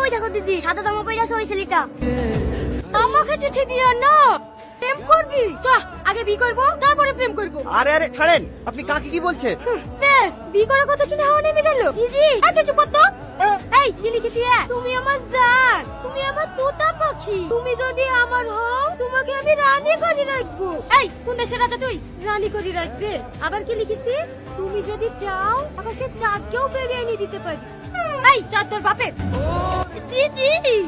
ওই দেখো দিদি, সাদা জামা পরে আছে ওই ছেলেটা। আমাকে চিঠি দিও না। প্রেম করবি? চ, আগে বিয়ে করবো, তারপরে প্রেম করবো। আরে আরে ছাড়েন, আপনি কাকে কি বলছেন? বেশ, বিয়ে করার কথা শুনে হাওয়া নেমে গেল। দিদি, আগে চুপ তো। এই, কি লিখেছি? তুমি আমার জান, তুমি আমার তোতা পাখি। তুমি যদি আমার হও, তোমাকে আমি রানী করে রাখবো। এই, কোন দেশের রাজা তুই? রানী করে রাখবে। আবার কি লিখেছি? তুমি যদি চাও, আকাশের চাঁদকেও বেরিয়ে এনে দিতে পারি। এই, চাঁদ তোর বাপের। দিদি,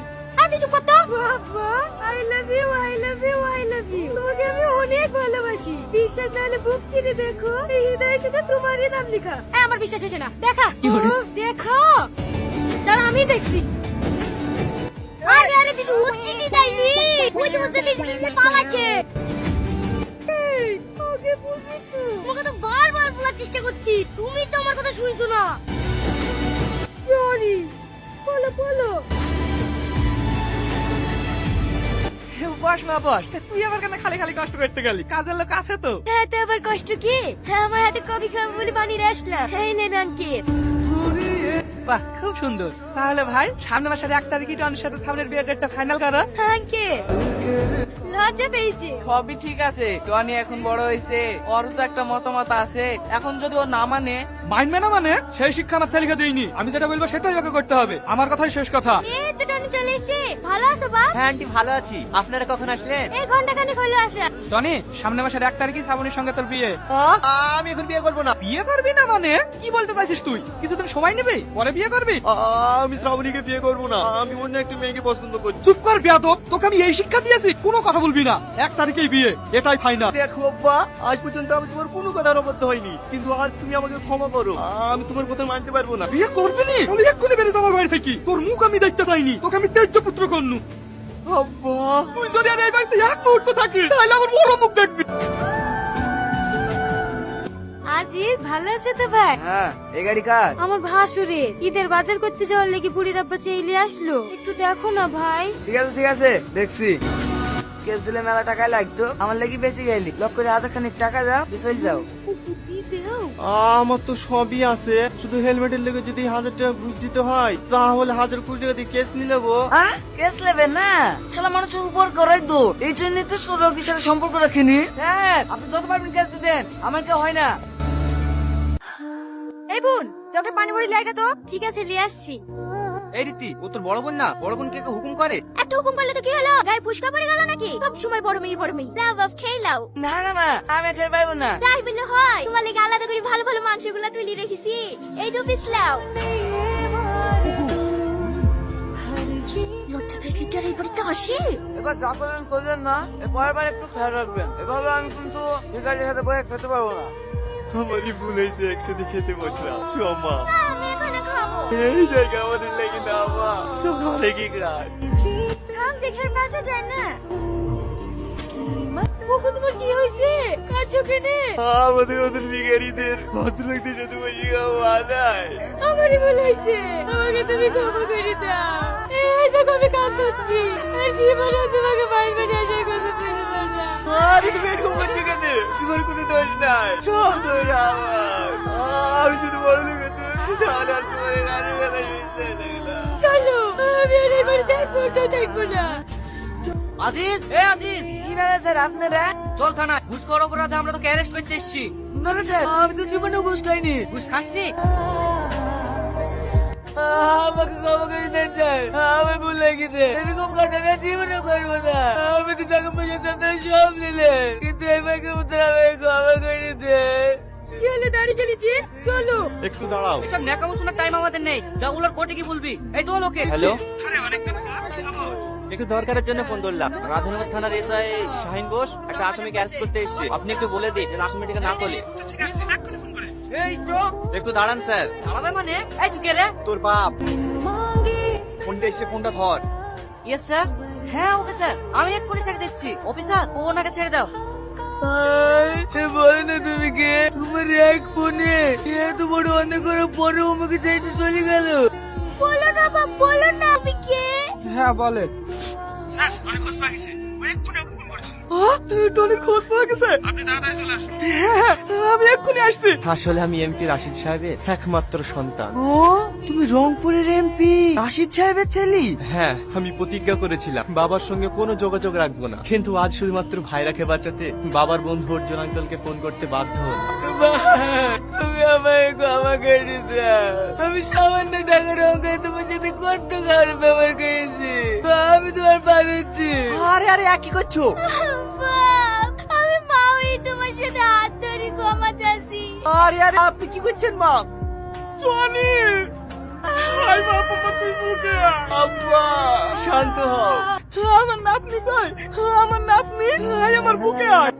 আগে চুপ তো। বাবা, I love you, I love you, I love you. তোমাকে আমি অনেক ভালোবাসি। বিশ্বাস না হলে বুক চিরে দেখো, এই হৃদয়ে শুধু তোমারই নাম লেখা। আমার বিশ্বাস হচ্ছে না। দেখা, দেখো। দাঁড়া, আমি দেখছি। আরে আরে দিদি, ও চিঠি দেয়নি। ওই যে ওদের লিখে পালাচ্ছে। এই, ওকে বলবি তো। তোমাকে তো বারবার বলার চেষ্টা করছি, তুমি তো আমার কথা শুনছো না। সরি। বলো বলো। বস না বস, তুই আবার কেন খালি খালি কষ্ট করতে গেলি? কাজের লোক আছে তো। হ্যাঁ, তো আবার কষ্ট কি? হ্যাঁ, আমার হাতে কফি খাবো বলে বানিয়ে আসলাম। এই লেন আঙ্কেল। বাহ, খুব সুন্দর। তাহলে ভাই, সামনের মাসের 1 তারিখে টনির সাথে সামনের বিয়ের ডেটটা ফাইনাল করো। আঙ্কেল, লজ্জা পেয়েছি। সবই ঠিক আছে, টনি এখন বড় হয়েছে, ওর তো একটা মতামত আছে। এখন যদি ও না মানে, মানবে না মানে? সেই শিক্ষা আমার ছেলেকে দিইনি। আমি যেটা বলবো সেটাই ওকে করতে হবে। আমার কথাই শেষ কথা। এই তো টনি চলে এসে। ভালো আছো বাপ? হ্যাঁ আন্টি, ভালো আছি। আপনারা কখন আসলেন? এই ঘন্টাখানেক হলো আসা। টনি, সামনের মাসের 1 তারিখে শ্রাবণীর সঙ্গে তোর বিয়ে। আমি এখন বিয়ে করবো না। বিয়ে করবি না মানে? কি বলতে চাইছিস তুই? কিছুদিন সময় নেবে, পরে বিয়ে করবি? আমি শ্রাবণীকে বিয়ে করবো না। আমি অন্য একটা মেয়েকে পছন্দ করি। চুপ কর বেয়াদব, তোকে আমি এই শিক্ষা দিয়েছি, কোনো কথা বলবি না। 1 তারিখেই বিয়ে, এটাই ফাইনাল। দেখো আব্বা, আজ পর্যন্ত আমি তোমার কোনো কথার অবদ্ধ হইনি, কিন্তু আজ তুমি আমাকে ক্ষমা করো। আমি তোমার কথা মানতে পারবো না। বিয়ে করবি নি? আমি এক্ষুনি বেরিয়ে যাবো বাড়ি থেকে। তোর মুখ আমি দেখতে চাইনি, তোকে আমি তেজ্য পুত্র করনু। আব্বা, তুই যদি আর এই বাড়িতে 1 মুহূর্ত থাকিস, তাহলে আমার বড় মুখ দেখবি। আজিজ, ভালো আছে তো ভাই? হ্যাঁ, এই গাড়ি কার? আমার ভাসুরের। ঈদের বাজার করতে যাওয়ার লেগে বুড়ির আব্বা চাইলে আসলো। একটু দেখো না ভাই। ঠিক আছে, দেখছি। কেস দিলে মেলা টাকায় লাগতো, আমার লাগি বেশি গেলি। লক করে 1000 টাকা দাও, দিয়ে চলে যাও। আমার তো সবই আছে, শুধু হেলমেটের লেগে যদি 1000 টাকা ঘুষ দিতে হয়, তাহলে 1020 টাকা দিয়ে কেস নিয়ে নেবো। হ্যাঁ, কেস নেবে না? শালা মানুষের উপর করাই তো, এই জন্যই তো রোগীর সাথে সম্পর্ক রাখিনি। স্যার, আপনি যত পারবেন কেস দিতেন, আমার কেউ হয় না। এই বোন, তোকে পানি ভরি লাগে তো। ঠিক আছে, নিয়ে আসছি। এই রীতি, ও তোর বড় বোন না? বড় বোন কে হুকুম করে? একটা হুকুম করলে তো কি হলো? গায়ে ফুসকা পড়ে গেল নাকি? সব সময় বড় মেয়ে বড় মেয়ে। লাও বাপ, খেয়ে লাও। না না মা, আমি খেতে পারবো না। তাই বললে হয়? তোমার লেগে আলাদা করে ভালো ভালো মাংসগুলো তুলে রেখেছি। এই 2 পিস লাও। লজ্জা থেকে কি আর এই বাড়িতে আসে? এবার যা করলেন করলেন না, পরের বার একটু খেয়াল রাখবেন। এভাবে আমি কিন্তু ভিখারির সাথে বসে খেতে পারবো না। আমারই ভুল হয়েছে, একসাথে খেতে বসলাম। মা, আমি এখানে খাবো। এই জায়গা আমাদের লেগে না, মা সব ঘরে কি কাজ? থাম, দেখে বাঁচা যায় না। ওকে, তোমার কি হয়েছে? কাঁদছো কেনে? আমাদের ওদের বিগাড়িদের ভদ্রলোকদের সাথে বসে খাওয়া আদায়। আমারই ভুল হয়েছে, আমাকে তুমি ক্ষমা করে দাও। এই দেখো, আমি কাঁদছি। আর জীবনে তোমাকে বাড়ি বাড়ি আসার কথা বলবো না। আরে তুমি এরকম করছো কেন? তোমার কোনো দোষ নাই, সব দোষ আমার। আমি যদি বড় লোক হতাম, তাহলে আর তোমার গাড়ি বেলা বিশ্বাস থাকলাম। চলো, আমি আর এই বাড়িতে এক মুহূর্ত থাকবো না। আজিজ, আজিজ, কি না স্যার আপনারা? চল থানায়, ঘুষ খাওয়ার অপরাধে আমরা তোকে অ্যারেস্ট করতে এসেছি। না না স্যার, আমি তো জীবনে ঘুষ খাইনি। ঘুষ খাসনি? আমাকে ক্ষমা করে দেন স্যার, আমি ভুল লেগেছে। এরকম কাজ আমি আর জীবনে করবো না। আমি তো টাকা পয়সা আপনারা সব নিলেন, কিন্তু এবারকে উত্তর আমাকে ক্ষমা করে দেন। কি হলো, দাঁড়িয়ে গেলিছি? চলো। একটু দাঁড়াও। এসব ন্যাকামো শোনার টাইম আমাদের নেই। যা উলার কোর্টে কি বলবি? এই তো লোকে। হ্যালো, একটু দরকারের জন্য ফোন করলাম। রাধানগর থানার এসআই শাহিন বোস একটা আসামিকে অ্যারেস্ট করতে এসেছে। আপনি একটু বলে দিন যেন আসামিটিকে না তোলে। এই চোখ একটু দাঁড়ান স্যার। আলাদা মানে? এই তুই কে রে? তোর বাপ ফোনটা এসে, ফোনটা ধর। Yes sir. হ্যাঁ ওকে স্যার, আমি এক করে ছেড়ে দিচ্ছি। অফিসার, ও ওনাকে ছেড়ে দাও। বলো না তুমি কে? তোমার এক ফোনে এত বড় অনেক করে পরে আমাকে ছেড়ে চলে গেল। বলো না বাপ, বলো না, আমি কে? হ্যাঁ বলে। স্যার, অনেক খোঁজ পাওয়া গেছে। ও এক্ষুনি করেছেন। টনির খোঁজ পাওয়া গেছে? আপনি তাড়াতাড়ি চলে আসুন। হ্যাঁ, আমি এক্ষুনি আসছি। আসলে আমি এমপি রাশিদ সাহেবের একমাত্র সন্তান। ও, তুমি রংপুরের এমপি রাশিদ সাহেবের ছেলে? হ্যাঁ, আমি প্রতিজ্ঞা করেছিলাম বাবার সঙ্গে কোনো যোগাযোগ রাখবো না, কিন্তু আজ শুধুমাত্র ভাইরাকে বাঁচাতে বাবার বন্ধু অর্জুন আঙ্কেলকে ফোন করতে বাধ্য হলাম। তুমি আমায় ক্ষমা করে দাও। আমি সামান্য টাকার অঙ্কে তোমার সাথে কত খারাপ ব্যবহার করেছি। আমি তোমার পা দিচ্ছি। আরে আরে একই করছো? বাপ, আমি মা হয়ে তোমার সাথে হাত ধরে ক্ষমা চাচ্ছি। আরে আরে আপনি কি করছেন মা? টনি, হাই বাবা, তুই বুকে আয়। আব্বা, শান্ত হও। আমার নাতনি কই? আমার নাতনি, হাই আমার বুকে আয়।